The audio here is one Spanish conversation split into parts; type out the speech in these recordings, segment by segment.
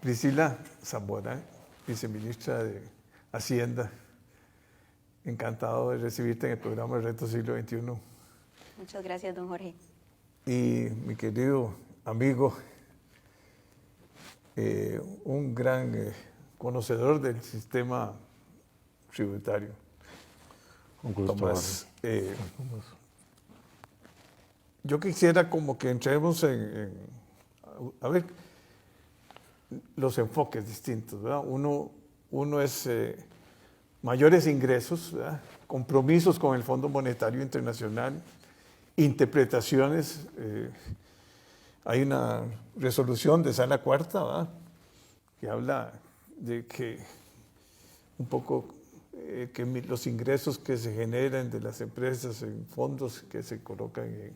Priscila Zamora, viceministra de Hacienda, encantado de recibirte en el programa Reto Siglo XXI. Muchas gracias, don Jorge. Y mi querido amigo, un gran conocedor del sistema tributario, Un gusto, Tomás. Yo quisiera como que entremos a ver, los enfoques distintos, ¿verdad? Uno es mayores ingresos, ¿verdad? Compromisos con el Fondo Monetario Internacional, interpretaciones. Hay una resolución de Sala Cuarta, ¿verdad? Que habla de que un poco que los ingresos que se generan de las empresas en fondos que se colocan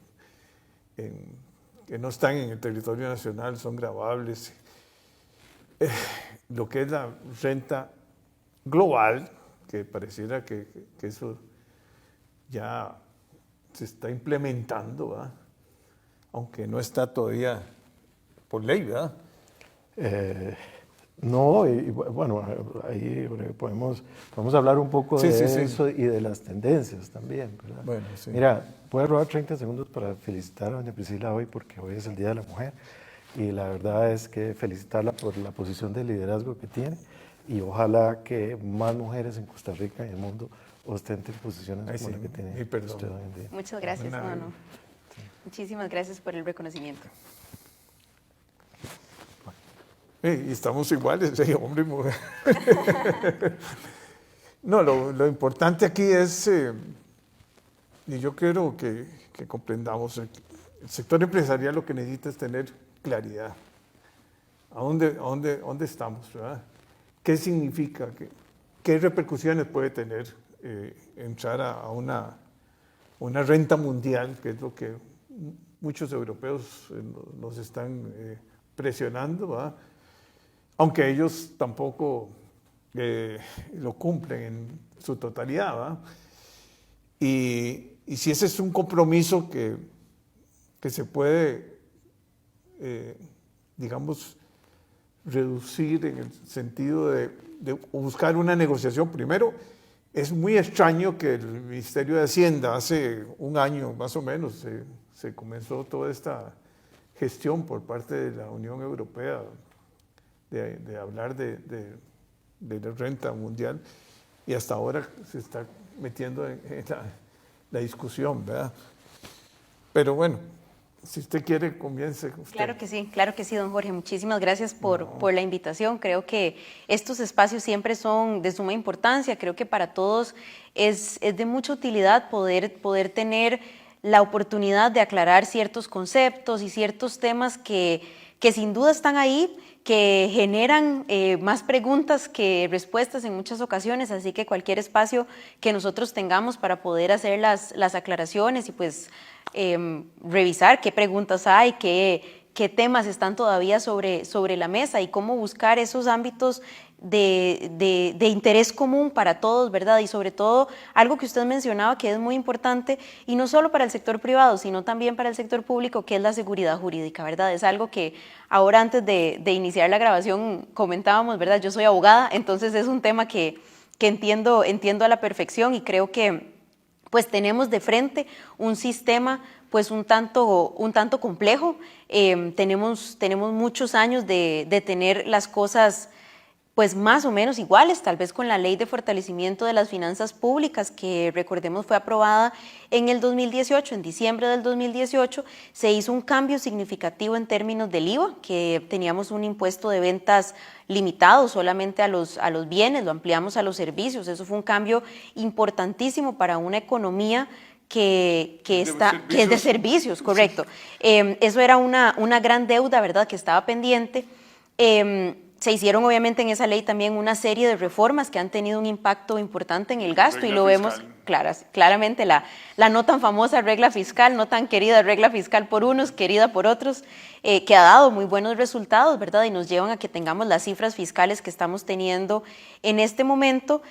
que no están en el territorio nacional son gravables. Lo que es la renta global, que pareciera que eso ya se está implementando, ¿verdad? Aunque no está todavía por ley, ¿verdad? No, y bueno, ahí podemos hablar un poco de eso y de las tendencias también, ¿verdad? Bueno, sí. Mira, voy a robar 30 segundos para felicitar a doña Priscila hoy, porque hoy es el Día de la Mujer, y la verdad es que felicitarla por la posición de liderazgo que tiene, y ojalá que más mujeres en Costa Rica y en el mundo ostenten posiciones como la que tiene usted hoy en día. Muchas gracias, hermano. Sí. Muchísimas gracias por el reconocimiento. Y estamos iguales, hombre y mujer. No, lo importante aquí es, y yo quiero que comprendamos, el sector empresarial lo que necesita es tener claridad. ¿A dónde estamos? ¿Verdad? ¿Qué significa? ¿Qué repercusiones puede tener entrar a una renta mundial, que es lo que muchos europeos nos están presionando, ¿verdad? Aunque ellos tampoco lo cumplen en su totalidad, ¿verdad? Y si ese es un compromiso que se puede, digamos, reducir en el sentido de buscar una negociación. Primero, es muy extraño que el Ministerio de Hacienda hace un año más o menos se comenzó toda esta gestión por parte de la Unión Europea de hablar de la renta mundial, y hasta ahora se está metiendo en la discusión, ¿verdad? Pero bueno, si usted quiere, comience usted. Claro que sí, don Jorge. Muchísimas gracias por la invitación. Creo que estos espacios siempre son de suma importancia. Creo que para todos es de mucha utilidad poder tener la oportunidad de aclarar ciertos conceptos y ciertos temas que sin duda están ahí, que generan más preguntas que respuestas en muchas ocasiones, así que cualquier espacio que nosotros tengamos para poder hacer las aclaraciones y pues revisar qué preguntas hay, qué temas están todavía sobre la mesa y cómo buscar esos ámbitos de interés común para todos, ¿verdad? Y sobre todo, algo que usted mencionaba que es muy importante, y no solo para el sector privado, sino también para el sector público, que es la seguridad jurídica, ¿verdad? Es algo que ahora antes de iniciar la grabación comentábamos, ¿verdad? Yo soy abogada, entonces es un tema que entiendo a la perfección, y creo que pues tenemos de frente un sistema pues un tanto complejo. Tenemos muchos años de tener las cosas pues más o menos iguales, tal vez con la Ley de Fortalecimiento de las Finanzas Públicas, que recordemos fue aprobada en el 2018, en diciembre del 2018, se hizo un cambio significativo en términos del IVA, que teníamos un impuesto de ventas limitado solamente a los bienes, lo ampliamos a los servicios. Eso fue un cambio importantísimo para una economía que es de servicios, correcto. Sí. Eso era una gran deuda, ¿verdad?, que estaba pendiente. Se hicieron obviamente en esa ley también una serie de reformas que han tenido un impacto importante en el gasto, y lo vemos claramente, la no tan famosa regla fiscal, no tan querida regla fiscal por unos, querida por otros, que ha dado muy buenos resultados, ¿verdad? Y nos llevan a que tengamos las cifras fiscales que estamos teniendo en este momento.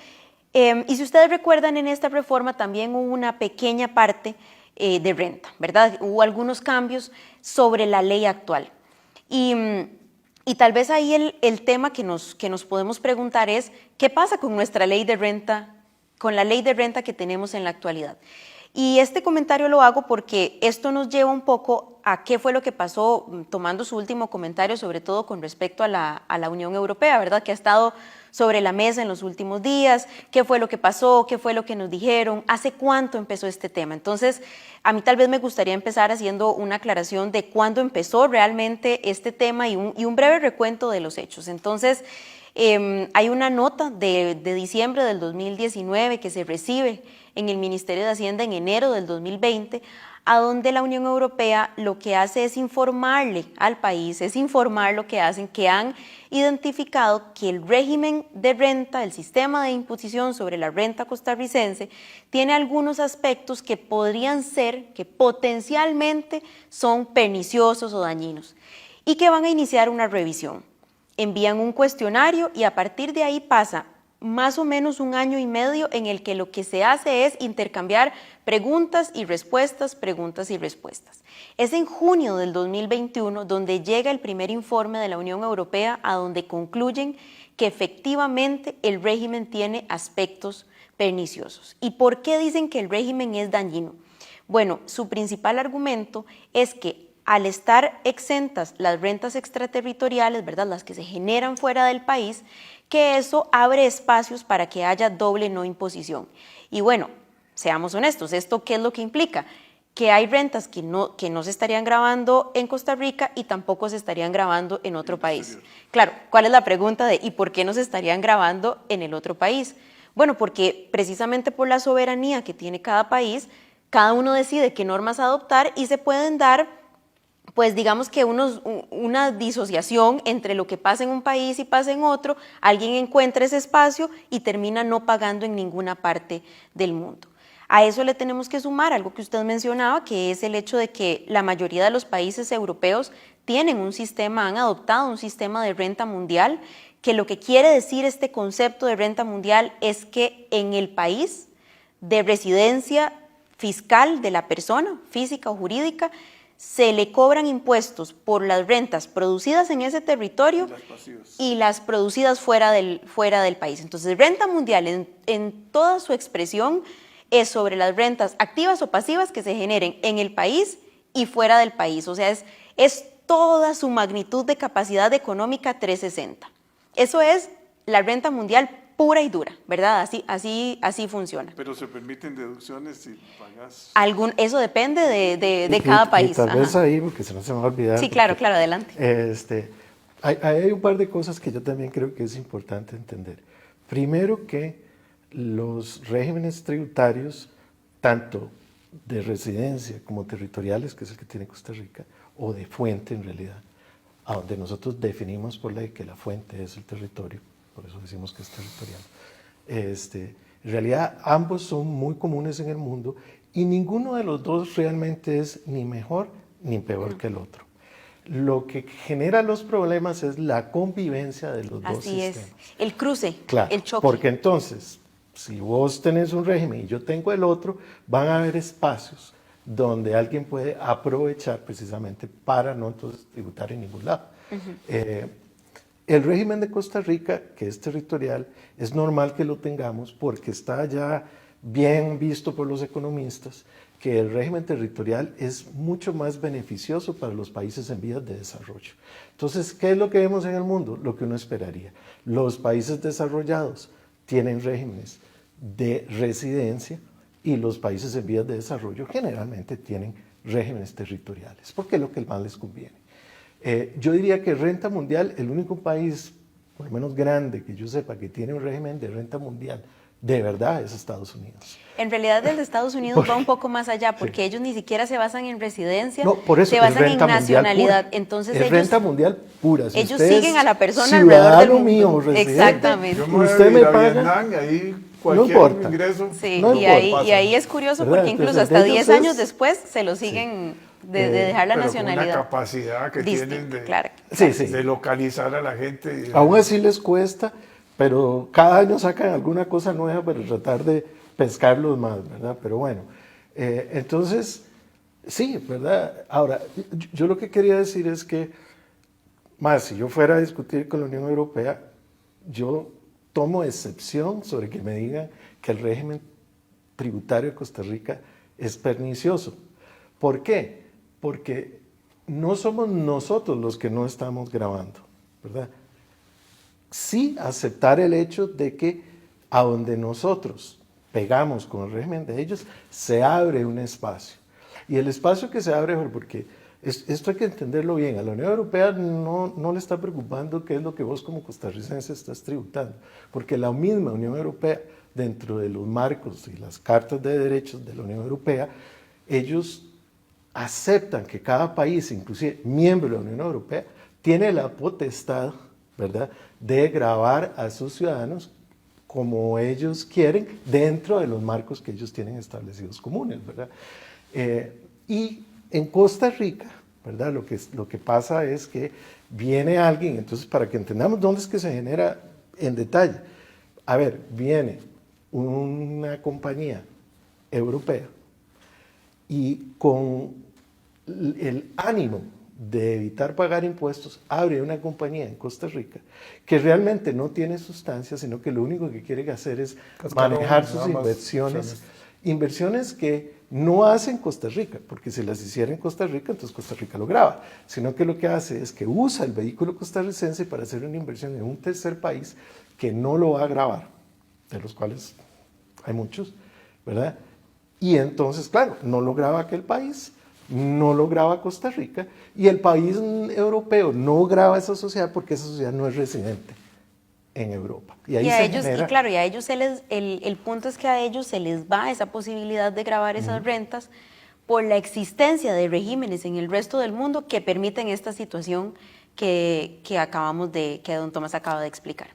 Y si ustedes recuerdan, en esta reforma también hubo una pequeña parte de renta, ¿verdad? Hubo algunos cambios sobre la ley actual. Y Y tal vez ahí el tema que nos podemos preguntar es, ¿qué pasa con nuestra ley de renta, con la ley de renta que tenemos en la actualidad? Y este comentario lo hago porque esto nos lleva un poco a qué fue lo que pasó, tomando su último comentario, sobre todo con respecto a la Unión Europea, ¿verdad? Que ha estado sobre la mesa en los últimos días, qué fue lo que pasó, qué fue lo que nos dijeron, hace cuánto empezó este tema. Entonces, a mí tal vez me gustaría empezar haciendo una aclaración de cuándo empezó realmente este tema y un breve recuento de los hechos. Entonces, hay una nota de diciembre del 2019 que se recibe en el Ministerio de Hacienda en enero del 2020, a donde la Unión Europea lo que hace es informarle al país, es informar lo que hacen, que han identificado que el régimen de renta, el sistema de imposición sobre la renta costarricense, tiene algunos aspectos que podrían ser, que potencialmente son perniciosos o dañinos, y que van a iniciar una revisión. Envían un cuestionario y a partir de ahí pasa más o menos 1 año y medio en el que lo que se hace es intercambiar preguntas y respuestas, preguntas y respuestas. Es en junio del 2021 donde llega el primer informe de la Unión Europea a donde concluyen que efectivamente el régimen tiene aspectos perniciosos. ¿Y por qué dicen que el régimen es dañino? Bueno, su principal argumento es que al estar exentas las rentas extraterritoriales, ¿verdad?, las que se generan fuera del país, que eso abre espacios para que haya doble no imposición. Y bueno, seamos honestos, ¿esto qué es lo que implica? Que hay rentas que no se estarían grabando en Costa Rica y tampoco se estarían grabando en otro país. Claro, ¿cuál es la pregunta de ¿y por qué no se estarían grabando en el otro país? Bueno, porque precisamente por la soberanía que tiene cada país, cada uno decide qué normas adoptar y se pueden dar, pues digamos que una disociación entre lo que pasa en un país y pasa en otro, alguien encuentra ese espacio y termina no pagando en ninguna parte del mundo. A eso le tenemos que sumar algo que usted mencionaba, que es el hecho de que la mayoría de los países europeos tienen un sistema, han adoptado un sistema de renta mundial, que lo que quiere decir este concepto de renta mundial es que en el país de residencia fiscal de la persona, física o jurídica, se le cobran impuestos por las rentas producidas en ese territorio y las producidas fuera del país. Entonces, renta mundial en toda su expresión es sobre las rentas activas o pasivas que se generen en el país y fuera del país. O sea, es toda su magnitud de capacidad económica 360. Eso es la renta mundial pura y dura, ¿verdad? Así funciona. Pero se permiten deducciones si pagas. Eso depende de cada país. Y tal vez ahí, porque se me va a olvidar. Sí, claro, adelante. Hay un par de cosas que yo también creo que es importante entender. Primero, que los regímenes tributarios, tanto de residencia como territoriales, que es el que tiene Costa Rica, o de fuente en realidad, a donde nosotros definimos por ley que la fuente es el territorio, por eso decimos que es territorial. En realidad ambos son muy comunes en el mundo y ninguno de los dos realmente es ni mejor ni peor que el otro. Lo que genera los problemas es la convivencia de los dos sistemas. Así es, el cruce, claro, el choque. Porque entonces, si vos tenés un régimen y yo tengo el otro, van a haber espacios donde alguien puede aprovechar precisamente para no entonces tributar en ningún lado. El régimen de Costa Rica, que es territorial, es normal que lo tengamos porque está ya bien visto por los economistas que el régimen territorial es mucho más beneficioso para los países en vías de desarrollo. Entonces, ¿qué es lo que vemos en el mundo? Lo que uno esperaría. Los países desarrollados tienen regímenes de residencia y los países en vías de desarrollo generalmente tienen regímenes territoriales, porque es lo que más les conviene. Yo diría que renta mundial, el único país, por lo menos grande, que yo sepa, que tiene un régimen de renta mundial, de verdad es Estados Unidos. En realidad el de Estados Unidos va un poco más allá, porque ellos ni siquiera se basan en residencia, no, por eso, se basan en nacionalidad. Pura. Entonces es renta mundial pura. Si ellos usted siguen a la persona alrededor del mundo. Mío, residente, exactamente. Usted me paga, y ahí cualquier no importa. ingreso. Sí, no y ahí es curioso, ¿verdad? porque incluso Entonces, hasta 10 años después se lo siguen de dejar la pero nacionalidad. con una capacidad que tienen de localizar a la gente. Aún así les cuesta, pero cada año sacan alguna cosa nueva para tratar de pescarlos más, ¿verdad? Pero bueno, entonces, sí, ¿verdad? Ahora, yo lo que quería decir es que Más, si yo fuera a discutir con la Unión Europea, yo tomo excepción sobre que me digan que el régimen tributario de Costa Rica es pernicioso. ¿Por qué? Porque no somos nosotros los que no estamos grabando, ¿verdad? Sí aceptar el hecho de que a donde nosotros pegamos con el régimen de ellos, se abre un espacio. Y el espacio que se abre, porque esto hay que entenderlo bien, a la Unión Europea no le está preocupando qué es lo que vos como costarricense estás tributando, porque la misma Unión Europea, dentro de los marcos y las cartas de derechos de la Unión Europea, ellos aceptan que cada país, inclusive miembro de la Unión Europea, tiene la potestad, ¿verdad?, de gravar a sus ciudadanos como ellos quieren, dentro de los marcos que ellos tienen establecidos comunes, ¿verdad? Y en Costa Rica, ¿verdad?, lo que pasa es que viene alguien, entonces para que entendamos dónde es que se genera en detalle, a ver, viene una compañía europea y con el ánimo de evitar pagar impuestos, abre una compañía en Costa Rica que realmente no tiene sustancia, sino que lo único que quiere hacer es manejar sus inversiones que no hace en Costa Rica, porque si las hiciera en Costa Rica, entonces Costa Rica lo graba, sino que lo que hace es que usa el vehículo costarricense para hacer una inversión en un tercer país que no lo va a grabar, de los cuales hay muchos, ¿verdad? Y entonces, claro, no lo graba aquel país, no lo graba Costa Rica, y el país europeo no graba esa sociedad porque esa sociedad no es residente en Europa. Y ahí se genera... Y claro, y a ellos el punto es que a ellos se les va esa posibilidad de grabar esas rentas por la existencia de regímenes en el resto del mundo que permiten esta situación que don Tomás acaba de explicar.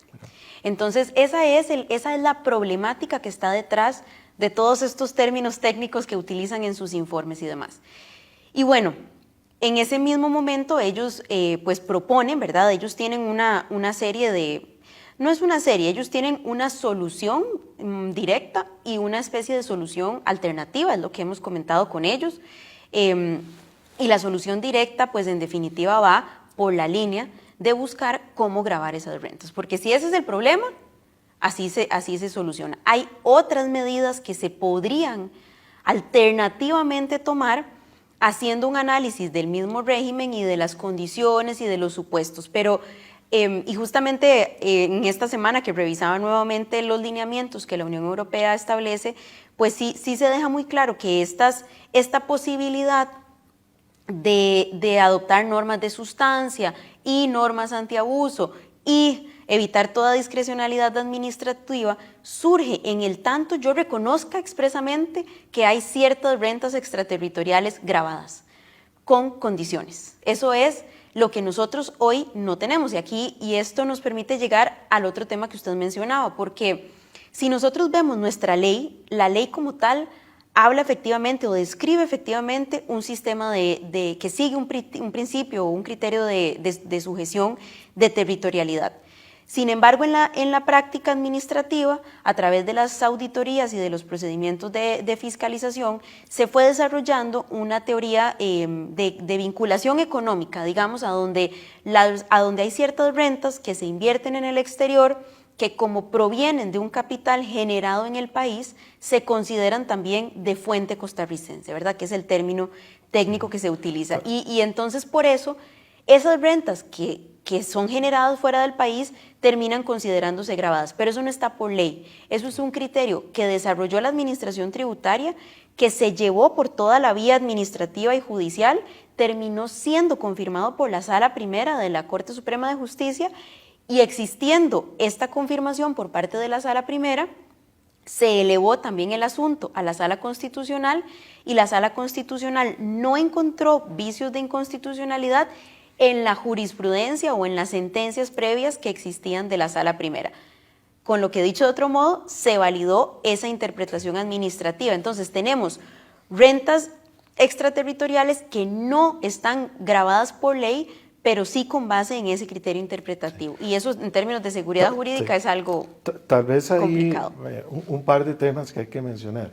Entonces, esa es la problemática que está detrás de todos estos términos técnicos que utilizan en sus informes y demás. Y bueno, en ese mismo momento ellos pues proponen, ¿verdad? Ellos tienen una serie de... No es una serie, ellos tienen una solución directa y una especie de solución alternativa, es lo que hemos comentado con ellos. Y la solución directa, pues en definitiva va por la línea de buscar cómo grabar esas rentas, porque si ese es el problema, así se soluciona. Hay otras medidas que se podrían alternativamente tomar haciendo un análisis del mismo régimen y de las condiciones y de los supuestos, pero y justamente en esta semana que revisaba nuevamente los lineamientos que la Unión Europea establece, pues sí se deja muy claro que esta posibilidad de adoptar normas de sustancia y normas antiabuso y evitar toda discrecionalidad administrativa surge en el tanto yo reconozca expresamente que hay ciertas rentas extraterritoriales grabadas con condiciones. Eso es lo que nosotros hoy no tenemos y esto nos permite llegar al otro tema que usted mencionaba, porque si nosotros vemos nuestra ley, la ley como tal habla efectivamente o describe efectivamente un sistema que sigue un principio o un criterio de sujeción de territorialidad. Sin embargo, en la práctica administrativa, a través de las auditorías y de los procedimientos de fiscalización, se fue desarrollando una teoría de vinculación económica, digamos, a donde hay ciertas rentas que se invierten en el exterior, que como provienen de un capital generado en el país, se consideran también de fuente costarricense, ¿verdad? Que es el término técnico que se utiliza. Y entonces, por eso, esas rentas que son generadas fuera del país terminan considerándose grabadas, pero eso no está por ley, eso es un criterio que desarrolló la administración tributaria, que se llevó por toda la vía administrativa y judicial, terminó siendo confirmado por la Sala Primera de la Corte Suprema de Justicia y existiendo esta confirmación por parte de la Sala Primera, se elevó también el asunto a la Sala Constitucional y la Sala Constitucional no encontró vicios de inconstitucionalidad en la jurisprudencia o en las sentencias previas que existían de la Sala Primera. Con lo que dicho de otro modo, se validó esa interpretación administrativa. Entonces tenemos rentas extraterritoriales que no están grabadas por ley, pero sí con base en ese criterio interpretativo. Y eso en términos de seguridad jurídica es algo tal vez ahí complicado. Un par de temas que hay que mencionar.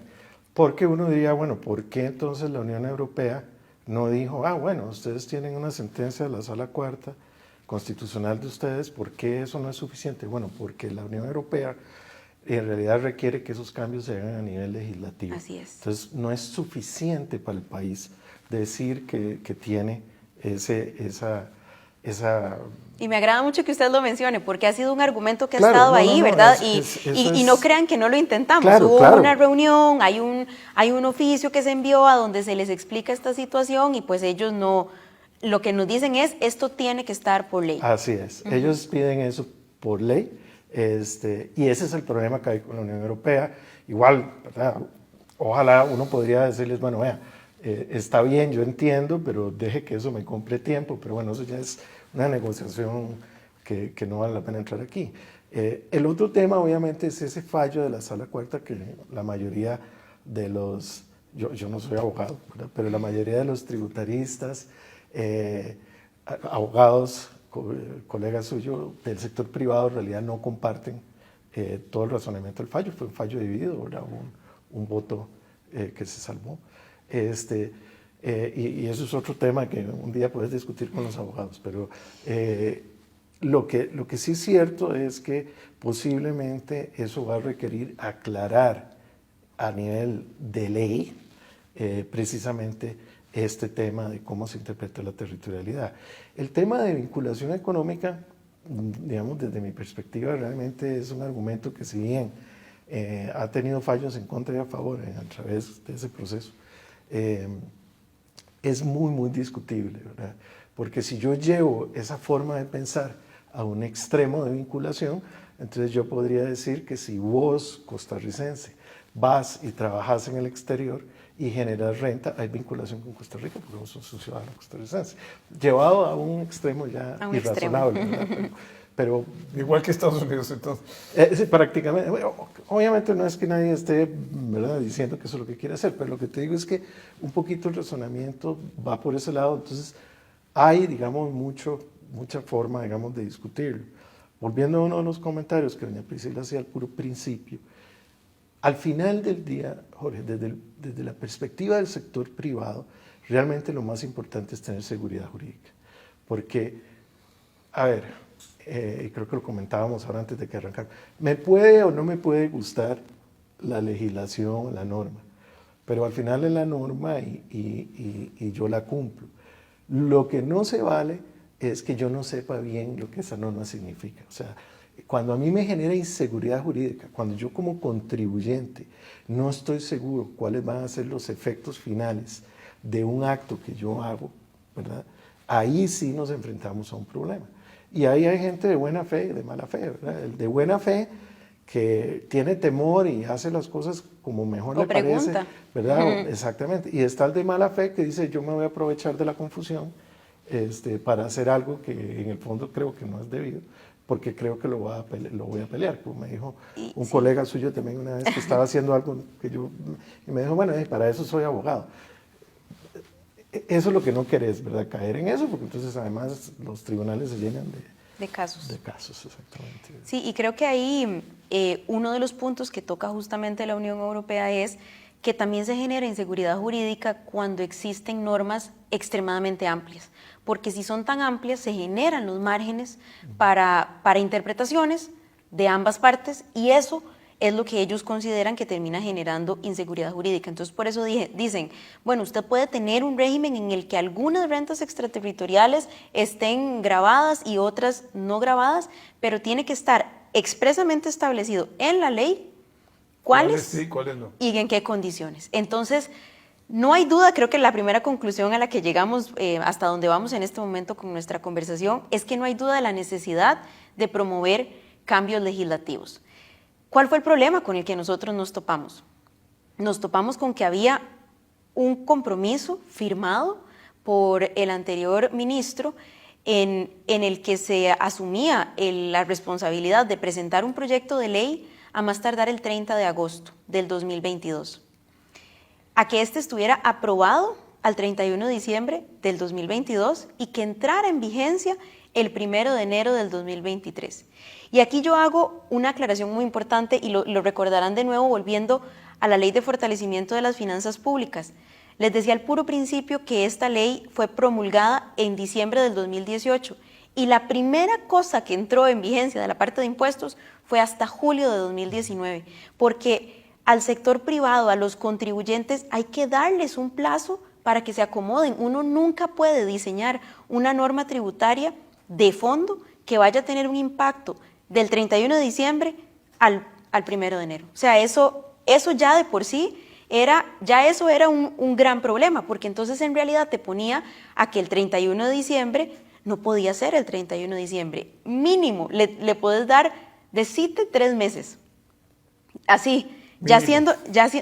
Porque uno diría, bueno, ¿por qué entonces la Unión Europea no dijo, bueno, ustedes tienen una sentencia de la Sala Cuarta constitucional de ustedes, ¿por qué eso no es suficiente? Bueno, porque la Unión Europea en realidad requiere que esos cambios se hagan a nivel legislativo. Así es. Entonces, no es suficiente para el país decir que tiene esa... Y me agrada mucho que usted lo mencione, porque ha sido un argumento que ha Claro, estado no, ahí, no, ¿verdad? eso No es... crean que no lo intentamos. Claro, Hubo claro. una reunión, hay un oficio que se envió a donde se les explica esta situación y pues ellos no, lo que nos dicen es, esto tiene que estar por ley. Así es, ellos piden eso por ley, y ese es el problema que hay con la Unión Europea. Igual, ¿verdad? Ojalá uno podría decirles, bueno, vea, está bien, yo entiendo, pero deje que eso me compre tiempo, pero bueno, eso ya es una negociación que no vale la pena entrar aquí. El otro tema, obviamente, es ese fallo de la Sala Cuarta que la mayoría de los, yo no soy abogado, ¿verdad? Pero la mayoría de los tributaristas, abogados, colegas suyos del sector privado, en realidad no comparten todo el razonamiento del fallo. Fue un fallo dividido, ¿verdad? Un voto que se salvó. Y eso es otro tema que un día puedes discutir con los abogados, pero lo que sí es cierto es que posiblemente eso va a requerir aclarar a nivel de ley precisamente este tema de cómo se interpreta la territorialidad. El tema de vinculación económica, digamos, desde mi perspectiva, realmente es un argumento que si bien ha tenido fallos en contra y a favor a través de ese proceso, es muy, muy discutible, ¿verdad? Porque si yo llevo esa forma de pensar a un extremo de vinculación, entonces yo podría decir que si vos, costarricense, vas y trabajas en el exterior y generas renta, hay vinculación con Costa Rica porque vos sos un ciudadano costarricense. Llevado a un extremo ya irrazonable, ¿verdad? Pero igual que Estados Unidos, entonces. Sí, prácticamente. Obviamente no es que nadie esté, ¿verdad?, diciendo que eso es lo que quiere hacer, pero lo que te digo es que un poquito el razonamiento va por ese lado. Entonces hay, digamos, mucha forma, digamos, de discutirlo. Volviendo a uno de los comentarios que doña Priscila hacía al puro principio, al final del día, Jorge, desde la perspectiva del sector privado, realmente lo más importante es tener seguridad jurídica. Porque, a ver, y creo que lo comentábamos ahora antes de que arrancara, me puede o no me puede gustar la legislación, la norma, pero al final es la norma y yo la cumplo. Lo que no se vale es que yo no sepa bien lo que esa norma significa. O sea, cuando a mí me genera inseguridad jurídica, cuando yo como contribuyente no estoy seguro cuáles van a ser los efectos finales de un acto que yo hago, ¿verdad? Ahí sí nos enfrentamos a un problema. Y ahí hay gente de buena fe y de mala fe, ¿verdad? El de buena fe que tiene temor y hace las cosas como mejor le parece, ¿verdad? Exactamente. Y está el de mala fe que dice, yo me voy a aprovechar de la confusión para hacer algo que en el fondo creo que no es debido, porque creo que lo voy a pelear. Como me dijo un colega suyo también una vez que estaba haciendo algo que y me dijo, bueno, para eso soy abogado. Eso es lo que no querés, ¿verdad? Caer en eso, porque entonces además los tribunales se llenan de casos. De casos, exactamente. Sí, y creo que ahí uno de los puntos que toca justamente la Unión Europea es que también se genera inseguridad jurídica cuando existen normas extremadamente amplias, porque si son tan amplias se generan los márgenes para interpretaciones de ambas partes y eso es lo que ellos consideran que termina generando inseguridad jurídica. Entonces, por eso dicen, bueno, usted puede tener un régimen en el que algunas rentas extraterritoriales estén grabadas y otras no grabadas, pero tiene que estar expresamente establecido en la ley cuáles sí, cuáles no, y en qué condiciones. Entonces, no hay duda, creo que la primera conclusión a la que llegamos hasta donde vamos en este momento con nuestra conversación es que no hay duda de la necesidad de promover cambios legislativos. ¿Cuál fue el problema con el que nosotros nos topamos? Nos topamos con que había un compromiso firmado por el anterior ministro en el que se asumía la responsabilidad de presentar un proyecto de ley a más tardar el 30 de agosto del 2022. A que este estuviera aprobado al 31 de diciembre del 2022 y que entrara en vigencia el 1 de enero del 2023. Y aquí yo hago una aclaración muy importante y lo recordarán de nuevo volviendo a la Ley de Fortalecimiento de las Finanzas Públicas. Les decía al puro principio que esta ley fue promulgada en diciembre del 2018 Y la primera cosa que entró en vigencia de la parte de impuestos fue hasta julio de 2019, porque al sector privado, a los contribuyentes, hay que darles un plazo para que se acomoden. Uno nunca puede diseñar una norma tributaria de fondo que vaya a tener un impacto del 31 de diciembre al 1 de enero. O sea, eso ya de por sí era un gran problema, porque entonces en realidad te ponía a que el 31 de diciembre no podía ser el 31 de diciembre. Mínimo, le puedes dar de cite 3 meses. Así,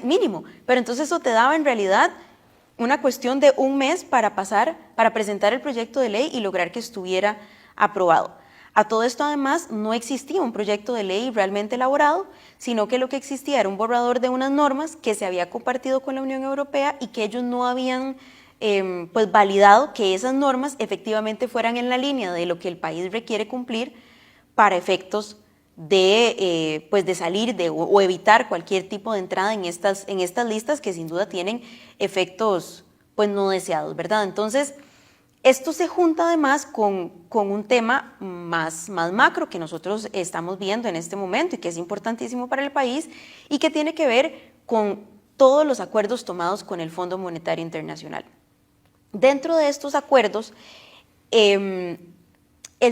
mínimo. Pero entonces eso te daba en realidad una cuestión de un mes para presentar el proyecto de ley y lograr que estuviera aprobado. A todo esto, además, no existía un proyecto de ley realmente elaborado, sino que lo que existía era un borrador de unas normas que se había compartido con la Unión Europea y que ellos no habían pues validado que esas normas efectivamente fueran en la línea de lo que el país requiere cumplir para efectos de, pues de salir o evitar cualquier tipo de entrada en estas listas que sin duda tienen efectos pues no deseados, ¿verdad? Entonces, esto se junta además con un tema más macro que nosotros estamos viendo en este momento y que es importantísimo para el país y que tiene que ver con todos los acuerdos tomados con el Fondo Monetario Internacional. Dentro de estos acuerdos, el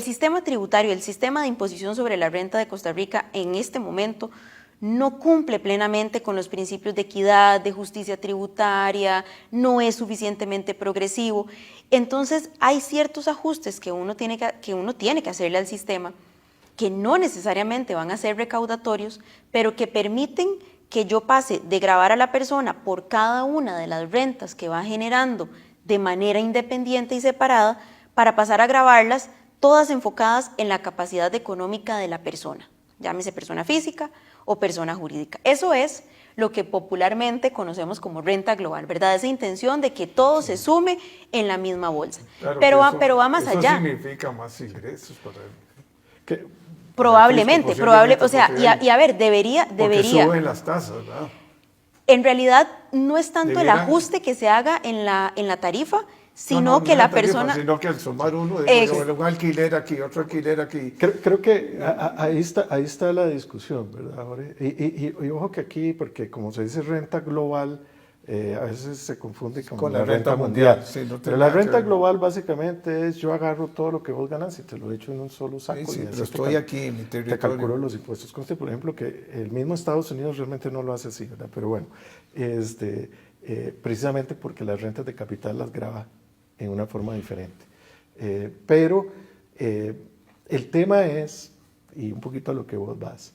sistema tributario, el sistema de imposición sobre la renta de Costa Rica en este momento no cumple plenamente con los principios de equidad, de justicia tributaria, no es suficientemente progresivo. Entonces hay ciertos ajustes que uno tiene que hacerle al sistema que no necesariamente van a ser recaudatorios, pero que permiten que yo pase de gravar a la persona por cada una de las rentas que va generando de manera independiente y separada para pasar a gravarlas todas enfocadas en la capacidad económica de la persona, llámese persona física o persona jurídica. Eso es lo que popularmente conocemos como renta global, ¿verdad? Esa intención de que todo se sume en la misma bolsa. Claro, pero va más allá. Eso significa más ingresos para él. Probablemente, o sea, y a ver, debería. Porque suben las tasas, ¿verdad? En realidad no es tanto el ajuste que se haga en la tarifa, sino que la persona... Sino que al sumar uno, un alquiler aquí, otro alquiler aquí. Creo que ahí está la discusión, ¿verdad, Jorge? Y ojo que aquí, porque como se dice renta global, a veces se confunde con la renta mundial. Sí, no pero la renta global básicamente es yo agarro todo lo que vos ganas y te lo echo en un solo saco. Sí, y pero estoy aquí en mi territorio. Te calculo los impuestos. Conste, por ejemplo, que el mismo Estados Unidos realmente no lo hace así, ¿verdad? Pero bueno, precisamente porque las rentas de capital las grava en una forma diferente. Pero el tema es, y un poquito a lo que vos vas,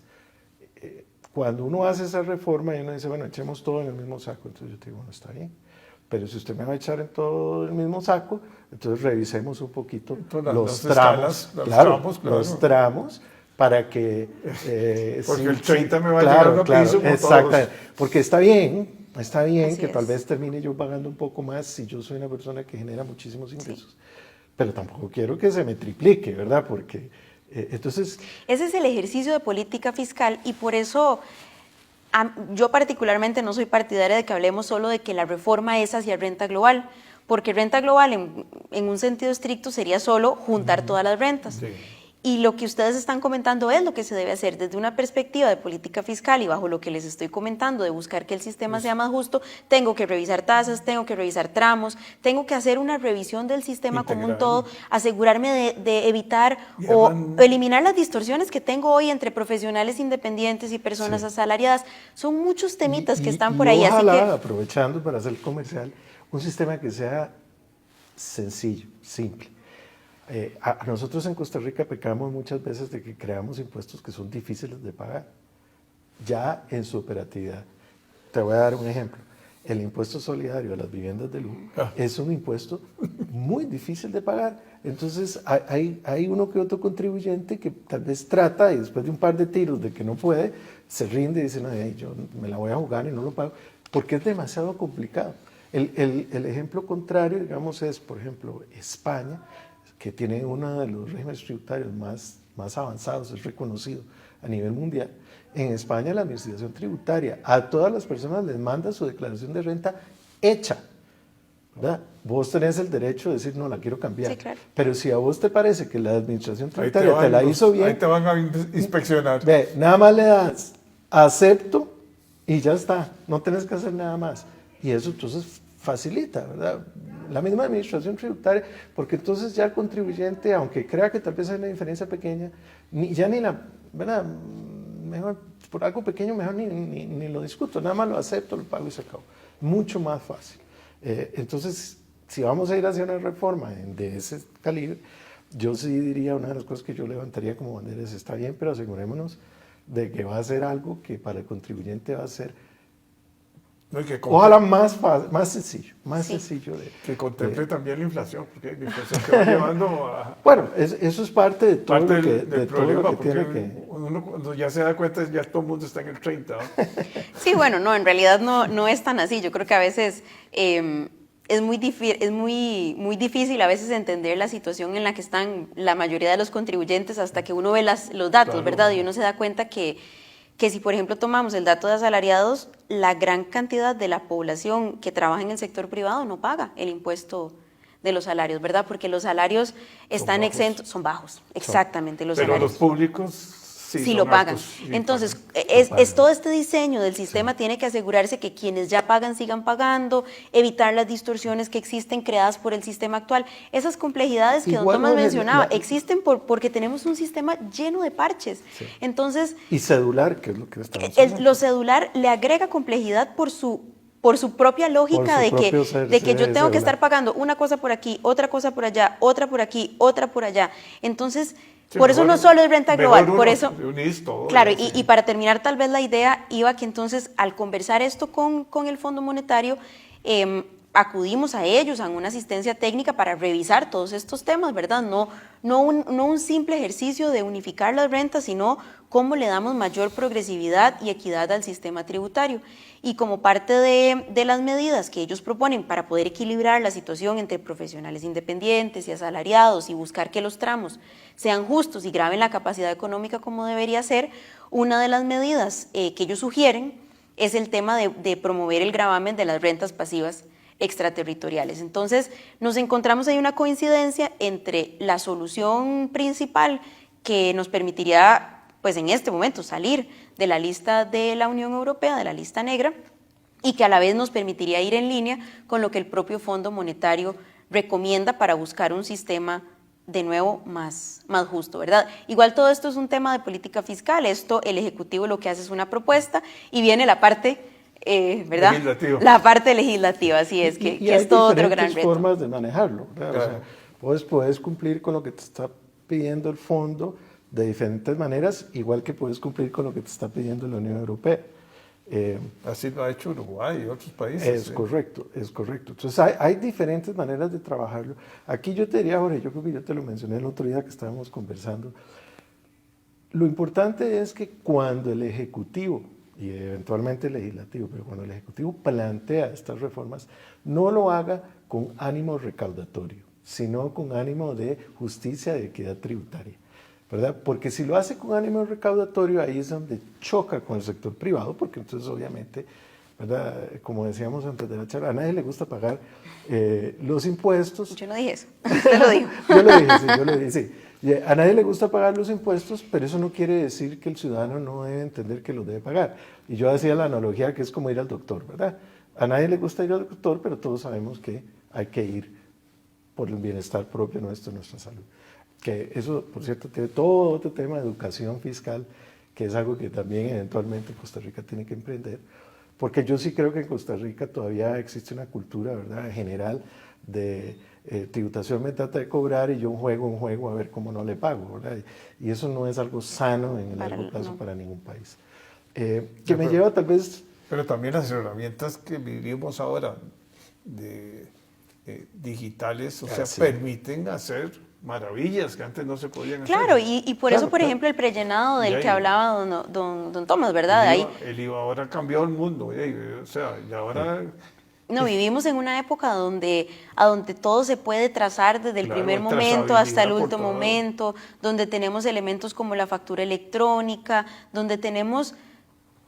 cuando uno hace esa reforma y uno dice, bueno, echemos todo en el mismo saco, entonces yo te digo, bueno, está bien, pero si usted me va a echar en todo el mismo saco, entonces revisemos un poquito los tramos, los tramos, para que... porque el 30 me va a llegar a piso como exactamente, porque está bien Así que es. tal vez termine yo pagando un poco más si yo soy una persona que genera muchísimos ingresos, sí, pero tampoco quiero que se me triplique, ¿verdad? Porque entonces... Ese es el ejercicio de política fiscal y por eso yo particularmente no soy partidaria de que hablemos solo de que la reforma es hacia renta global, porque renta global en un sentido estricto sería solo juntar todas las rentas. Sí. Y lo que ustedes están comentando es lo que se debe hacer desde una perspectiva de política fiscal y bajo lo que les estoy comentando de buscar que el sistema sea más justo. Tengo que revisar tasas, tengo que revisar tramos, tengo que hacer una revisión del sistema como un todo, asegurarme de evitar o eliminar las distorsiones que tengo hoy entre profesionales independientes y personas asalariadas. Son muchos temitas que están por ahí. Ojalá, así que, aprovechando para hacer comercial, un sistema que sea sencillo, simple. A nosotros en Costa Rica pecamos muchas veces de que creamos impuestos que son difíciles de pagar, ya en su operatividad. Te voy a dar un ejemplo. El impuesto solidario a las viviendas de lujo es un impuesto muy difícil de pagar. Entonces hay uno que otro contribuyente que tal vez trata y después de un par de tiros de que no puede, se rinde y dice, no, yo me la voy a jugar y no lo pago, porque es demasiado complicado. El ejemplo contrario, digamos, es, por ejemplo, España, que tiene uno de los regímenes tributarios más avanzados, es reconocido a nivel mundial. En España la administración tributaria a todas las personas les manda su declaración de renta hecha, ¿verdad? Vos tenés el derecho de decir, no, la quiero cambiar. Sí, claro. Pero si a vos te parece que la administración tributaria te la hizo bien, ahí te van a inspeccionar. ve, nada más le das acepto y ya está, no tenés que hacer nada más. Y eso entonces facilita, ¿verdad? La misma administración tributaria, porque entonces ya el contribuyente, aunque crea que tal vez hay una diferencia pequeña, ¿verdad? Mejor, por algo pequeño, mejor ni lo discuto, nada más lo acepto, lo pago y se acabó. Mucho más fácil. Entonces, si vamos a ir hacia una reforma de ese calibre, yo sí diría, una de las cosas que yo levantaría como bandera es, está bien, pero asegurémonos de que va a ser algo que para el contribuyente va a ser, No, ojalá más sencillo, Sí. que contemple también la inflación, porque la inflación que va llevando a... Bueno, eso es parte de todo parte lo que, del de todo problema, lo que porque tiene que... uno cuando ya se da cuenta ya todo el mundo está en el 30, ¿no? Sí, bueno, no, en realidad no es tan así. Yo creo que a veces es muy difícil a veces entender la situación en la que están la mayoría de los contribuyentes hasta que uno ve los datos, Claro. ¿verdad? Y uno se da cuenta que si, por ejemplo, tomamos el dato de asalariados, la gran cantidad de la población que trabaja en el sector privado no paga el impuesto de los salarios, ¿verdad? Porque los salarios están bajos. exentos, son bajos, exactamente, los Pero salarios. los públicos Sí son lo pagan. altos, sí Entonces, pagan. es todo este diseño del sistema tiene que asegurarse que quienes ya pagan sigan pagando, evitar las distorsiones que existen creadas por el sistema actual. Esas complejidades que don Igual, Tomás Jorge, mencionaba existen porque tenemos un sistema lleno de parches. Sí. Entonces, Y cedular, que es lo que estamos hablando. lo cedular le agrega complejidad por su propia lógica Por su propio de que yo tengo que cedular. estar pagando una cosa por aquí, otra cosa por allá, otra por aquí, otra por allá. Entonces, Sí, por eso mejor- no solo es renta mejor global, por uno eso... unís todo, Claro, ya, sí. y para terminar tal vez la idea iba que entonces al conversar esto con el Fondo Monetario, acudimos a ellos, a una asistencia técnica para revisar todos estos temas, ¿verdad? No un simple ejercicio de unificar las rentas, sino cómo le damos mayor progresividad y equidad al sistema tributario. Y como parte de las medidas que ellos proponen para poder equilibrar la situación entre profesionales independientes y asalariados y buscar que los tramos sean justos y graben la capacidad económica como debería ser, una de las medidas que ellos sugieren es el tema de promover el gravamen de las rentas pasivas extraterritoriales. Entonces, nos encontramos ahí una coincidencia entre la solución principal que nos permitiría, pues en este momento, salir de la lista de la Unión Europea, de la lista negra, y que a la vez nos permitiría ir en línea con lo que el propio Fondo Monetario recomienda para buscar un sistema de nuevo más justo, ¿verdad? Igual todo esto es un tema de política fiscal, esto el Ejecutivo lo que hace es una propuesta y viene la parte, ¿verdad? Legislativa. La parte legislativa, así es, que hay es todo otro gran diferentes reto. formas de manejarlo, ¿verdad? Claro. O sea, vos puedes cumplir con lo que te está pidiendo el fondo de diferentes maneras, igual que puedes cumplir con lo que te está pidiendo la Unión Europea. Así lo ha hecho Uruguay y otros países. Es sí. correcto, es correcto. Entonces hay diferentes maneras de trabajarlo. Aquí yo te diría, Jorge, yo creo que yo te lo mencioné el otro día que estábamos conversando. Lo importante es que cuando el Ejecutivo, y eventualmente el Legislativo, pero cuando el Ejecutivo plantea estas reformas, no lo haga con ánimo recaudatorio, sino con ánimo de justicia, de equidad tributaria, ¿verdad? Porque si lo hace con ánimo recaudatorio, ahí es donde choca con el sector privado, porque entonces obviamente, ¿verdad? Como decíamos antes de la charla, a nadie le gusta pagar los impuestos. Yo no dije eso, usted lo dijo. Yo lo dije, sí. A nadie le gusta pagar los impuestos, pero eso no quiere decir que el ciudadano no debe entender que los debe pagar. Y yo hacía la analogía que es como ir al doctor, ¿verdad? A nadie le gusta ir al doctor, pero todos sabemos que hay que ir por el bienestar propio nuestro, nuestra salud. Que eso, por cierto, tiene todo otro tema de educación fiscal, que es algo que también eventualmente Costa Rica tiene que emprender, porque yo sí creo que en Costa Rica todavía existe una cultura, ¿verdad?, general de tributación me trata de cobrar y yo juego un juego a ver cómo no le pago, ¿verdad? Y eso no es algo sano en el largo plazo para ningún país. Que me lleva tal vez... Pero también las herramientas que vivimos ahora digitales, o sea, sí. permiten hacer maravillas que antes no se podían hacer. Claro, y por Claro, eso, por claro. ejemplo, el prellenado del Y que ahí- hablaba don Tomás, ¿verdad? Ahí, El IVA ahora ha cambiado el mundo, o sea, y ahora... no, vivimos en una época a donde todo se puede trazar desde el Claro, primer hay momento hasta el trazabilidad por último todo. momento, donde tenemos elementos como la factura electrónica, donde tenemos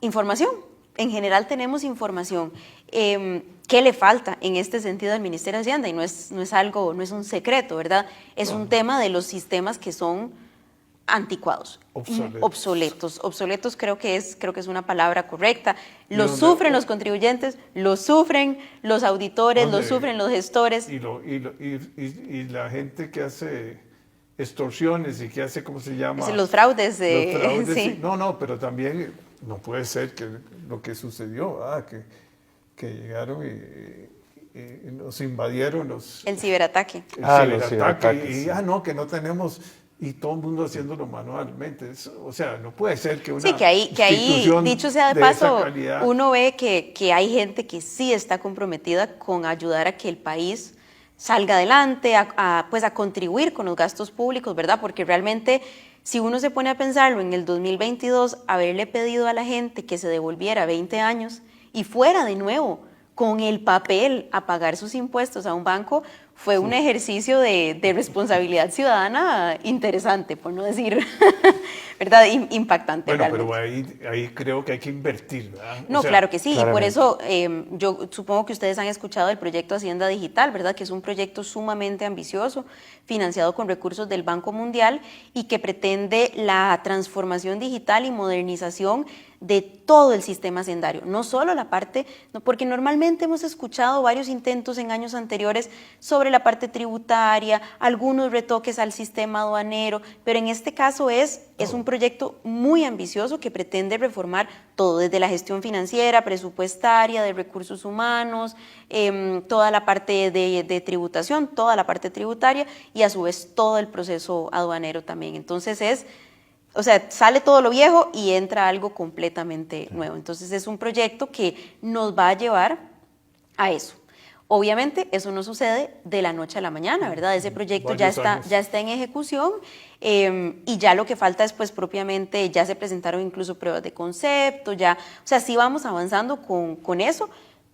información. en general tenemos información. ¿Qué le falta en este sentido al Ministerio de Hacienda? Y no es un secreto, ¿verdad? Es un tema de los sistemas que son anticuados, obsoletos creo que es una palabra correcta. Lo sufren los contribuyentes, lo sufren los auditores, lo sufren los gestores. Y la gente que hace extorsiones y que hace, ¿cómo se llama? Los fraudes. Los fraudes, sí. Sí. No, pero también no puede ser que lo que sucedió, que llegaron y nos invadieron el ciberataque. Los ciberataques. No, que no tenemos, y todo el mundo haciéndolo manualmente. O sea, no puede ser que una que ahí, dicho sea de paso, uno ve que hay gente que sí está comprometida con ayudar a que el país salga adelante, pues a contribuir con los gastos públicos, ¿verdad? Porque realmente, si uno se pone a pensarlo, en el 2022, haberle pedido a la gente que se devolviera 20 años y fuera de nuevo con el papel a pagar sus impuestos a un banco, fue un ejercicio de responsabilidad ciudadana interesante, por no decir, ¿verdad? Impactante. Bueno, realmente. pero ahí creo que hay que invertir, ¿verdad? No, claro que sí, y por eso yo supongo que ustedes han escuchado el proyecto Hacienda Digital, ¿verdad? Que es un proyecto sumamente ambicioso, financiado con recursos del Banco Mundial y que pretende la transformación digital y modernización de todo el sistema hacendario, no solo la parte, porque normalmente hemos escuchado varios intentos en años anteriores sobre la parte tributaria, algunos retoques al sistema aduanero, pero en este caso es un proyecto muy ambicioso que pretende reformar todo, desde la gestión financiera, presupuestaria, de recursos humanos, toda la parte de tributación, toda la parte tributaria y a su vez todo el proceso aduanero también. Entonces sale todo lo viejo y entra algo completamente nuevo. Entonces es un proyecto que nos va a llevar a eso. Obviamente eso no sucede de la noche a la mañana, ¿verdad? Ese proyecto ya está en ejecución y ya lo que falta es pues propiamente, ya se presentaron incluso pruebas de concepto, sí vamos avanzando con eso,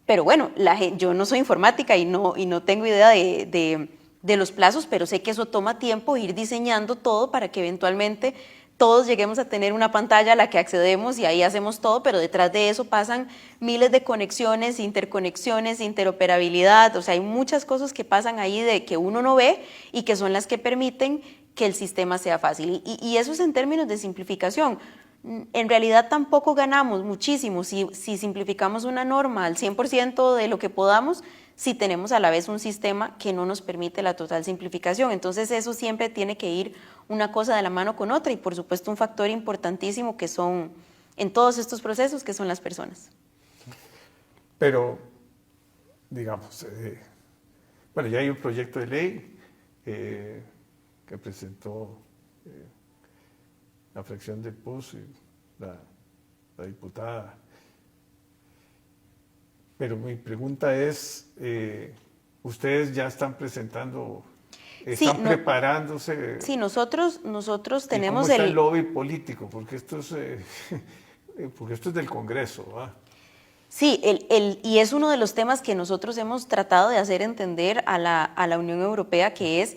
pero bueno, yo no soy informática y no tengo idea de los plazos, pero sé que eso toma tiempo ir diseñando todo para que eventualmente todos lleguemos a tener una pantalla a la que accedemos y ahí hacemos todo, pero detrás de eso pasan miles de conexiones, interconexiones, interoperabilidad, hay muchas cosas que pasan ahí de que uno no ve y que son las que permiten que el sistema sea fácil. Y eso es en términos de simplificación. En realidad tampoco ganamos muchísimo si simplificamos una norma al 100% de lo que podamos, si tenemos a la vez un sistema que no nos permite la total simplificación. Entonces eso siempre tiene que ir una cosa de la mano con otra y por supuesto un factor importantísimo que son en todos estos procesos que son las personas. Pero, digamos, ya hay un proyecto de ley que presentó la fracción del PUS y la diputada. Pero mi pregunta es, ¿ustedes ya están presentando, preparándose? Sí, nosotros tenemos ¿Cómo está el lobby político? Porque esto es del Congreso, ¿verdad? Sí, y es uno de los temas que nosotros hemos tratado de hacer entender a la Unión Europea, que es,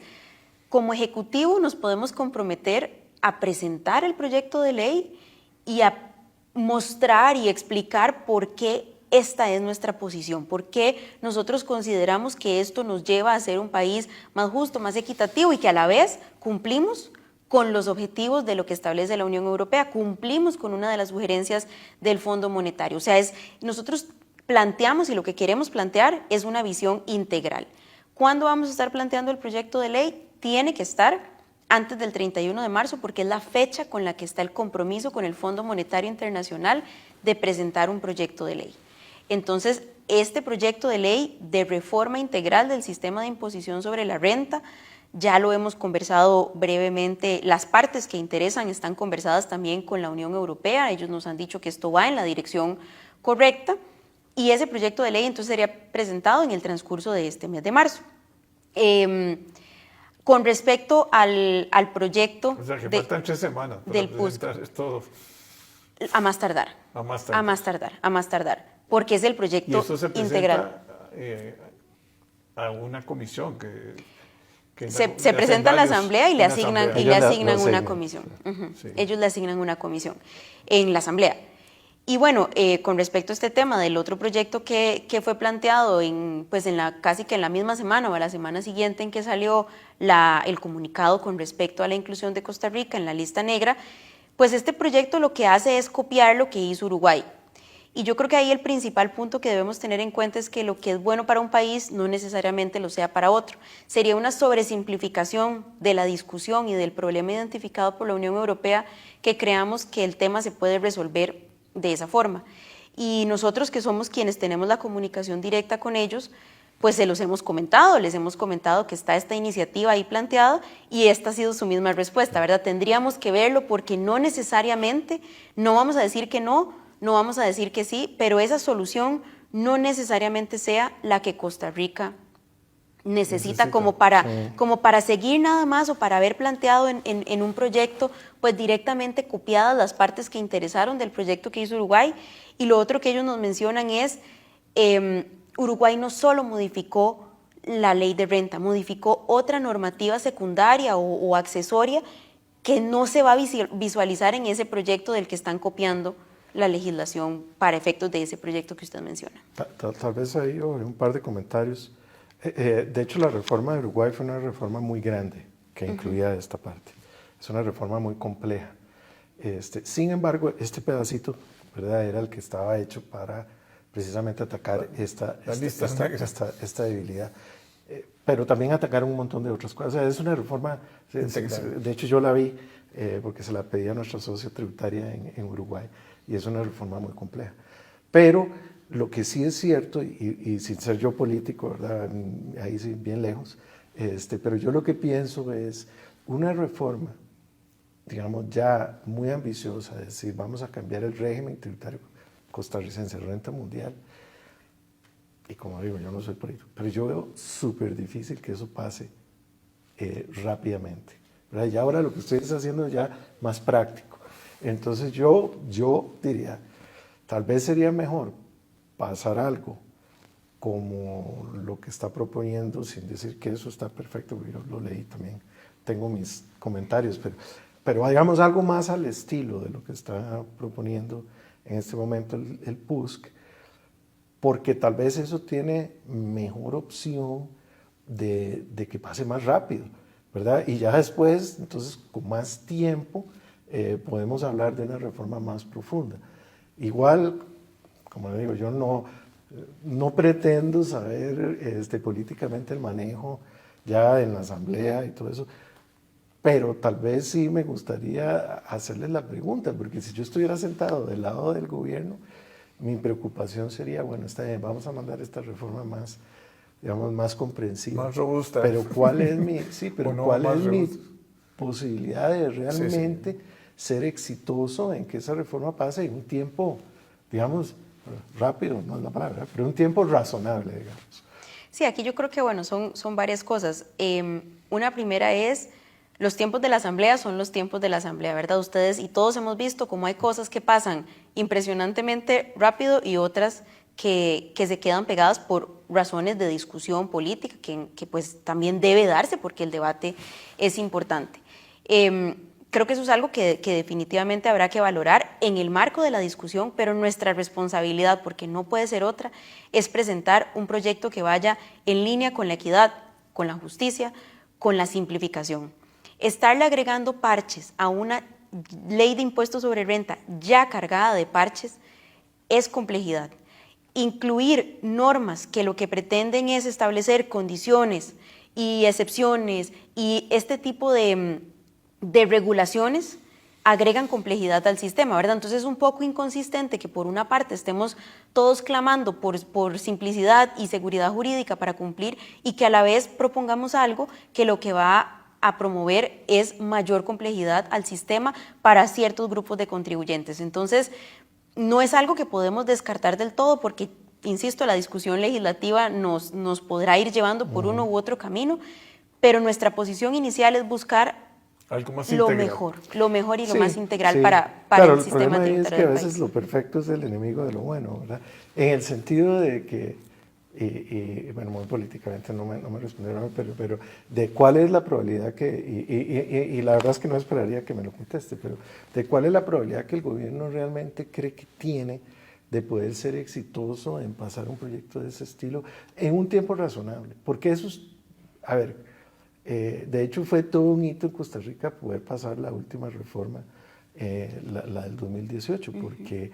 como Ejecutivo nos podemos comprometer a presentar el proyecto de ley y a mostrar y explicar por qué esta es nuestra posición, por qué nosotros consideramos que esto nos lleva a ser un país más justo, más equitativo y que a la vez cumplimos con los objetivos de lo que establece la Unión Europea, cumplimos con una de las sugerencias del Fondo Monetario. Nosotros planteamos y lo que queremos plantear es una visión integral. ¿Cuándo vamos a estar planteando el proyecto de ley? Tiene que estar antes del 31 de marzo porque es la fecha con la que está el compromiso con el Fondo Monetario Internacional de presentar un proyecto de ley. Entonces, este proyecto de ley de reforma integral del sistema de imposición sobre la renta, ya lo hemos conversado brevemente, las partes que interesan están conversadas también con la Unión Europea, ellos nos han dicho que esto va en la dirección correcta y ese proyecto de ley entonces sería presentado en el transcurso de este mes de marzo. Con respecto al proyecto... O sea, que faltan 3 semanas para presentar todo. A más tardar. A más tardar. Porque es el proyecto integral. Y eso se presenta a una comisión que se presenta a la Asamblea y le asignan una comisión. Sí. Ellos le asignan una comisión en la Asamblea. Y bueno, con respecto a este tema del otro proyecto que fue planteado pues casi que en la misma semana o a la semana siguiente en que salió el comunicado con respecto a la inclusión de Costa Rica en la lista negra, pues este proyecto lo que hace es copiar lo que hizo Uruguay. Y yo creo que ahí el principal punto que debemos tener en cuenta es que lo que es bueno para un país no necesariamente lo sea para otro. Sería una sobresimplificación de la discusión y del problema identificado por la Unión Europea que creamos que el tema se puede resolver de esa forma. Y nosotros, que somos quienes tenemos la comunicación directa con ellos, pues se los hemos comentado, les hemos comentado que está esta iniciativa ahí planteada y esta ha sido su misma respuesta, ¿verdad? Tendríamos que verlo porque no necesariamente, no vamos a decir que no vamos a decir que sí, pero esa solución no necesariamente sea la que Costa Rica necesita como para seguir nada más o para haber planteado en un proyecto pues directamente copiadas las partes que interesaron del proyecto que hizo Uruguay. Y lo otro que ellos nos mencionan es Uruguay no solo modificó la ley de renta, modificó otra normativa secundaria o accesoria que no se va a visualizar en ese proyecto del que están copiando la legislación para efectos de ese proyecto que usted menciona. Tal vez ahí un par de comentarios. De hecho, la reforma de Uruguay fue una reforma muy grande que incluía esta parte. Es una reforma muy compleja. Sin embargo, este pedacito, ¿verdad?, era el que estaba hecho para precisamente atacar esta debilidad. Pero también atacar un montón de otras cosas. O sea, es una reforma, de hecho yo la vi porque se la pedí a nuestra socia tributaria en Uruguay, y es una reforma muy compleja. Pero lo que sí es cierto, y sin ser yo político, ¿verdad?, ahí sí, bien lejos, pero yo lo que pienso es una reforma, digamos, ya muy ambiciosa, es decir, vamos a cambiar el régimen tributario costarricense, renta mundial, y como digo, yo no soy político, pero yo veo súper difícil que eso pase rápidamente, ¿verdad? Y ahora lo que ustedes están haciendo es ya más práctico. Entonces yo diría, tal vez sería mejor pasar algo como lo que está proponiendo, sin decir que eso está perfecto, porque yo lo leí también, tengo mis comentarios, pero digamos algo más al estilo de lo que está proponiendo en este momento el PUSC, porque tal vez eso tiene mejor opción de que pase más rápido, ¿verdad? Y ya después, entonces, con más tiempo, podemos hablar de una reforma más profunda. Igual, como le digo, yo no pretendo saber políticamente el manejo ya en la asamblea y todo eso, pero tal vez sí me gustaría hacerles la pregunta, porque si yo estuviera sentado del lado del gobierno, mi preocupación sería, bueno, vamos a mandar esta reforma más, digamos, más comprensiva. Más robusta. Pero ¿cuál es mi posibilidad de realmente ser exitoso en que esa reforma pase en un tiempo, digamos, rápido, no es la palabra, pero un tiempo razonable, digamos? Sí, aquí yo creo que, bueno, son varias cosas. Una primera es, los tiempos de la asamblea son los tiempos de la asamblea, ¿verdad? Ustedes y todos hemos visto cómo hay cosas que pasan impresionantemente rápido y otras que se quedan pegadas por razones de discusión política, que pues también debe darse porque el debate es importante. Creo que eso es algo que definitivamente habrá que valorar en el marco de la discusión, pero nuestra responsabilidad, porque no puede ser otra, es presentar un proyecto que vaya en línea con la equidad, con la justicia, con la simplificación. Estarle agregando parches a una ley de impuestos sobre renta ya cargada de parches es complejidad. Incluir normas que lo que pretenden es establecer condiciones y excepciones y este tipo de regulaciones agregan complejidad al sistema, ¿verdad? Entonces es un poco inconsistente que por una parte estemos todos clamando por simplicidad y seguridad jurídica para cumplir y que a la vez propongamos algo que lo que va a promover es mayor complejidad al sistema para ciertos grupos de contribuyentes. Entonces, no es algo que podemos descartar del todo porque, insisto, la discusión legislativa nos podrá ir llevando por uno u otro camino, pero nuestra posición inicial es buscar algo más lo mejor y lo más integral para el sistema tributario del país. A veces lo perfecto es el enemigo de lo bueno, ¿verdad? En el sentido de que bueno, muy políticamente no me respondieron, pero de cuál es la probabilidad y la verdad es que no esperaría que me lo conteste, pero de cuál es la probabilidad que el gobierno realmente cree que tiene de poder ser exitoso en pasar un proyecto de ese estilo en un tiempo razonable, porque eso es, a ver, de hecho fue todo un hito en Costa Rica poder pasar la última reforma, la del 2018, porque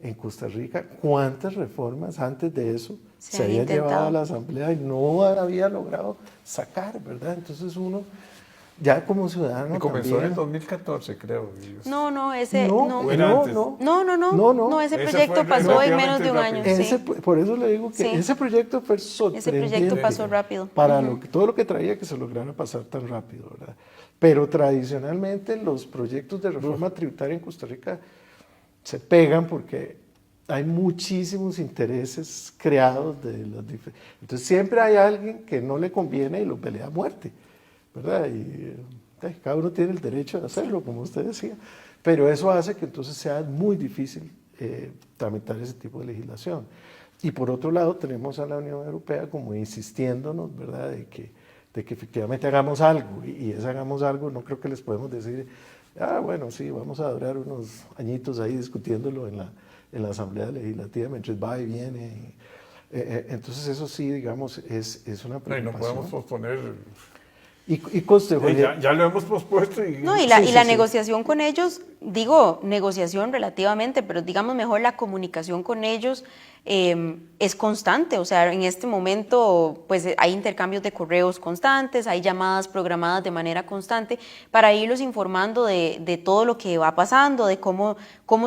en Costa Rica, ¿cuántas reformas antes de eso se habían llevado a la Asamblea y no había logrado sacar, ¿verdad? Entonces uno, ya como ciudadano Y comenzó también, en el 2014, creo. No, ese no, ese proyecto pasó en menos de un año. Ese, Sí. por eso le digo que Sí. ese proyecto fue sorprendente. Ese proyecto pasó rápido. Para todo lo que traía que se lograra pasar tan rápido, ¿verdad? Pero tradicionalmente los proyectos de reforma tributaria en Costa Rica se pegan porque hay muchísimos intereses creados de los diferentes. Entonces siempre hay alguien que no le conviene y lo pelea a muerte, ¿verdad? Y cada uno tiene el derecho de hacerlo, como usted decía. Pero eso hace que entonces sea muy difícil tramitar ese tipo de legislación. Y por otro lado tenemos a la Unión Europea como insistiéndonos, ¿verdad?, de que efectivamente hagamos algo. Y ese hagamos algo no creo que les podemos decir, bueno, sí, vamos a durar unos añitos ahí discutiéndolo en la Asamblea Legislativa mientras va y viene. Entonces eso sí, digamos, es una preocupación. No podemos posponer. Y coste, ya lo hemos pospuesto. La negociación con ellos, digo negociación relativamente, pero digamos mejor la comunicación con ellos es constante. O sea, en este momento pues hay intercambios de correos constantes, hay llamadas programadas de manera constante para irlos informando de todo lo que va pasando, de cómo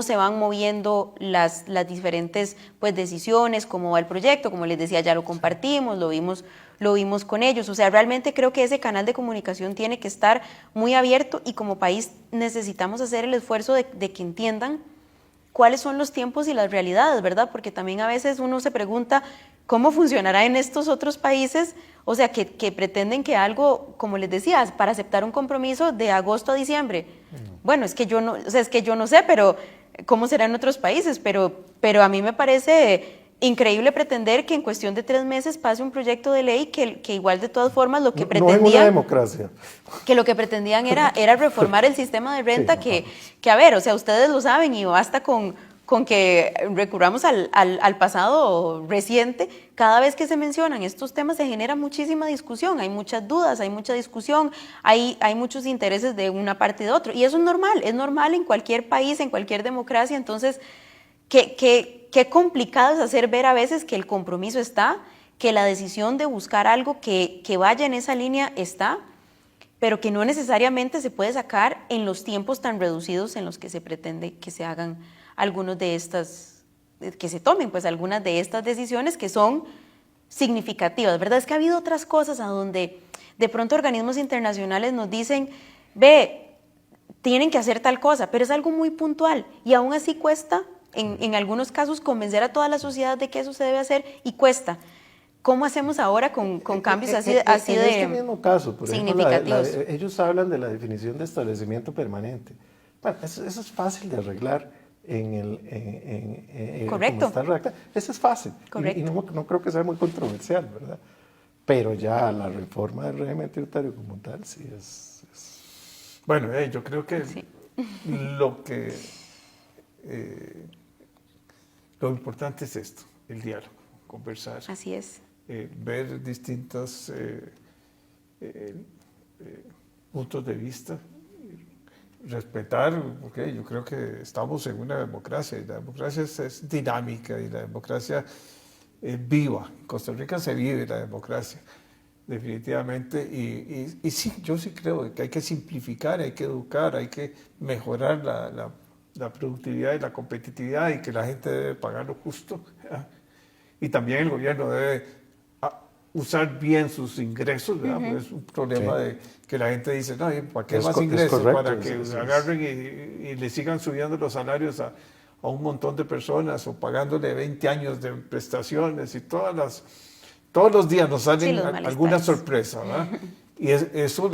se van moviendo las diferentes pues decisiones, cómo va el proyecto. Como les decía, ya lo compartimos, lo vimos con ellos. O sea, realmente creo que ese canal de comunicación tiene que estar muy abierto y como país necesitamos hacer el esfuerzo de que entiendan cuáles son los tiempos y las realidades, ¿verdad? Porque también a veces uno se pregunta cómo funcionará en estos otros países, o sea, que pretenden que algo, como les decía, para aceptar un compromiso de agosto a diciembre. Bueno, es que yo no sé, pero cómo será en otros países, pero a mí me parece increíble pretender que en cuestión de 3 meses pase un proyecto de ley que igual de todas formas lo que pretendían... No es una democracia. Que lo que pretendían era reformar el sistema de renta que a ver, o sea, ustedes lo saben y basta con que recurramos al pasado reciente. Cada vez que se mencionan estos temas se genera muchísima discusión, hay muchas dudas, hay mucha discusión, hay muchos intereses de una parte y de otro. Y eso es normal en cualquier país, en cualquier democracia. Entonces, qué complicado es hacer ver a veces que el compromiso está, que la decisión de buscar algo que vaya en esa línea está, pero que no necesariamente se puede sacar en los tiempos tan reducidos en los que se pretende que se hagan que se tomen pues algunas de estas decisiones que son significativas, ¿verdad? Es que ha habido otras cosas a donde de pronto organismos internacionales nos dicen, tienen que hacer tal cosa, pero es algo muy puntual y aún así cuesta en algunos casos convencer a toda la sociedad de que eso se debe hacer y cuesta. ¿Cómo hacemos ahora con cambios así de este mismo caso, por significativos? ejemplo, ellos hablan de la definición de establecimiento permanente. Bueno, eso es fácil de arreglar Correcto. Como está, eso es fácil. Correcto. Y no creo que sea muy controversial, ¿verdad? Pero ya la reforma del régimen tributario como tal, sí es... Bueno, yo creo que lo importante es esto, el diálogo, conversar. Así es. Ver distintos puntos de vista, respetar, porque yo creo que estamos en una democracia y la democracia es dinámica y la democracia es viva. En Costa Rica se vive la democracia, definitivamente. Y sí, yo sí creo que hay que simplificar, hay que educar, hay que mejorar la productividad y la competitividad y que la gente debe pagar lo justo. Y también el gobierno debe usar bien sus ingresos, ¿verdad? Pues es un problema de que la gente dice, no, ¿para qué más ingresos? Para que agarren y le sigan subiendo los salarios a un montón de personas o pagándole 20 años de prestaciones y todos los días nos salen alguna sorpresa, ¿verdad? Y eso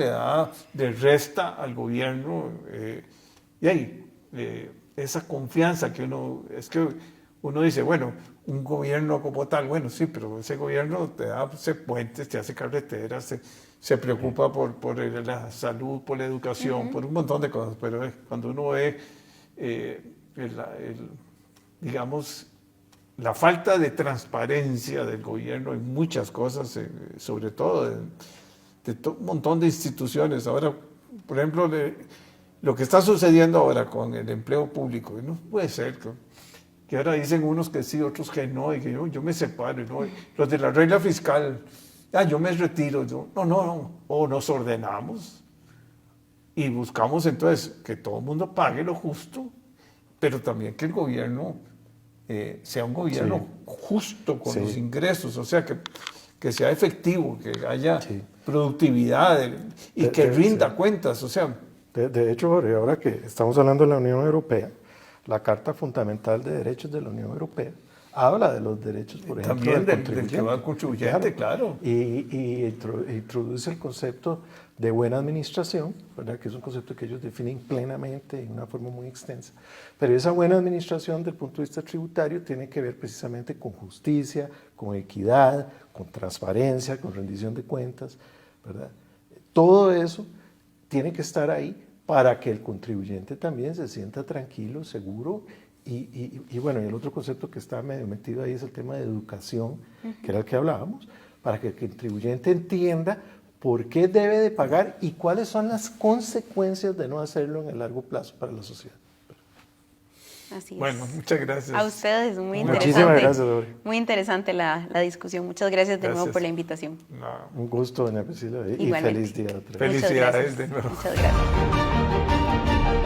le resta al gobierno esa confianza que es que uno dice, bueno, un gobierno como tal, bueno, sí, pero ese gobierno te hace puentes, te hace carreteras, se preocupa por la salud, por la educación, por un montón de cosas, pero cuando uno ve, digamos, la falta de transparencia del gobierno en muchas cosas, sobre todo de un montón de instituciones. Ahora, por ejemplo, lo que está sucediendo ahora con el empleo público, no puede ser que ahora dicen unos que sí, otros que no, y que yo me separo, ¿no? Los de la regla fiscal, yo me retiro, no, o nos ordenamos y buscamos entonces que todo el mundo pague lo justo, pero también que el gobierno sea un gobierno justo con los ingresos, o sea, que sea efectivo, que haya productividad y que rinda cuentas, o sea. De hecho, Jorge, ahora que estamos hablando de la Unión Europea, la Carta Fundamental de Derechos de la Unión Europea habla de los derechos, por ejemplo, también del del que va al contribuyente, claro. Y introduce el concepto de buena administración, ¿verdad? Que es un concepto que ellos definen plenamente en una forma muy extensa. Pero esa buena administración, desde el punto de vista tributario, tiene que ver precisamente con justicia, con equidad, con transparencia, con rendición de cuentas, ¿verdad? Todo eso tiene que estar ahí para que el contribuyente también se sienta tranquilo, seguro. Y bueno, y el otro concepto que está medio metido ahí es el tema de educación, que era el que hablábamos, para que el contribuyente entienda por qué debe de pagar y cuáles son las consecuencias de no hacerlo en el largo plazo para la sociedad. Así es. Bueno, muchas gracias. A ustedes, muy interesante. Muchísimas gracias, Dori. Muy interesante la discusión. Muchas gracias de nuevo por la invitación. No. Un gusto, doña Priscila, y Igualmente. feliz día. Felicidades de nuevo. Muchas gracias.